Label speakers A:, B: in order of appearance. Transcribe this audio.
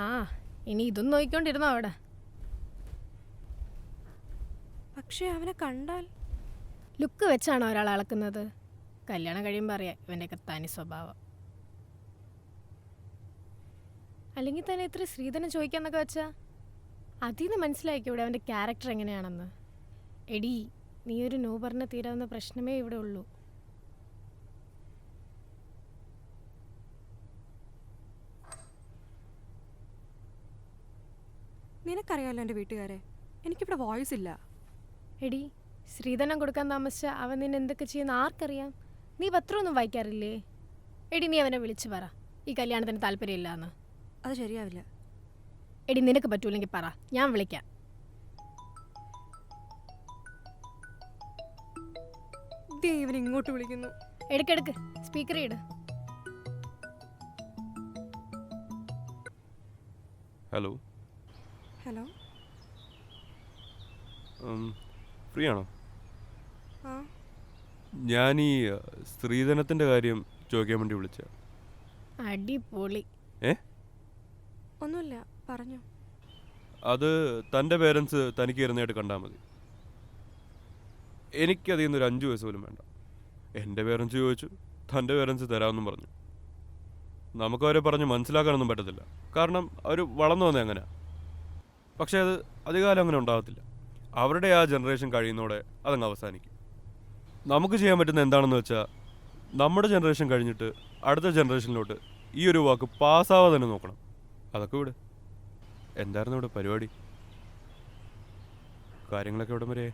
A: ആ ഇനി ഇതും നോക്കിക്കൊണ്ടിരുന്നോ അവിടെ?
B: പക്ഷെ അവനെ കണ്ടാൽ
A: ലുക്ക് വെച്ചാണോ ഒരാൾ അളക്കുന്നത്? കല്യാണം കഴിയുമ്പോൾ അറിയാം ഇവൻ്റെയൊക്കെ തനി സ്വഭാവം. അല്ലെങ്കിൽ തന്നെ ഇത്ര ശ്രീധനം ചോദിക്കാന്നൊക്കെ വെച്ചാ അതിൽ നിന്ന് മനസ്സിലാക്കിയൂടെ അവൻ്റെ ക്യാരക്ടർ എങ്ങനെയാണെന്ന്? എടി, നീ ഒരു നോ പറഞ്ഞ തീരാവുന്ന പ്രശ്നമേ ഇവിടെ ഉള്ളൂ.
B: നിനക്കറിയാലോ എൻ്റെ വീട്ടുകാരെ, എനിക്കിവിടെ വോയിസ് ഇല്ല.
A: എടി, ശ്രീധനം കൊടുക്കാൻ താമസിച്ച അവൻ നിന്നെ എന്തൊക്കെ ചെയ്യുന്ന ആർക്കറിയാം? നീ പത്രമൊന്നും വായിക്കാറില്ലേ? എടി, നീ അവനെ വിളിച്ചു പറ ഈ കല്യാണത്തിന് താല്പര്യമില്ല എന്ന്.
B: അത് ശരിയാവില്ല.
A: എടി, നിനക്ക് പറ്റൂല്ലെങ്കിൽ പറ, ഞാൻ വിളിക്കാം.
B: ഇവൻ ഇങ്ങോട്ട് വിളിക്കുന്നു.
A: എടുക്കെടുക്ക്, സ്പീക്കർ ഇട്.
C: ഹലോ.
B: ഹലോ.
C: ഫ്രീ ആണോ?
B: ആ,
C: ഞാൻ ഈ സ്ത്രീധനത്തിൻ്റെ കാര്യം ചോദിക്കാൻ വേണ്ടി വിളിച്ച.
A: അടിപൊളി.
B: ഒന്നുമില്ല, പറഞ്ഞു.
C: അത് തൻ്റെ പേരൻസ് തനിക്ക് തരുന്നതായിട്ട് കണ്ടാൽ മതി. എനിക്കതിൽ നിന്നൊരു 5 വയസ്സ് പോലും വേണ്ട. എൻ്റെ പേരൻസ് ചോദിച്ചു, തൻ്റെ പേരൻസ് തരാമെന്നും പറഞ്ഞു. നമുക്കവരെ പറഞ്ഞ് മനസ്സിലാക്കാനൊന്നും പറ്റത്തില്ല, കാരണം അവർ വളർന്നു വന്നേ അങ്ങനെ. പക്ഷേ അത് അധികകാലം അങ്ങനെ ഉണ്ടാകത്തില്ല. അവരുടെ ആ ജനറേഷൻ കഴിയുന്നതോടെ അതങ്ങ് അവസാനിക്കും. നമുക്ക് ചെയ്യാൻ പറ്റുന്ന എന്താണെന്ന് വെച്ചാൽ നമ്മുടെ ജനറേഷൻ കഴിഞ്ഞിട്ട് അടുത്ത ജനറേഷനിലോട്ട് ഈ ഒരു വാക്ക് പാസ്സാവാതെ തന്നെ നോക്കണം. അതൊക്കെ ഇവിടെ എന്തായിരുന്നു ഇവിടെ പരിപാടി? കാര്യങ്ങളൊക്കെ ഇവിടെ വരെ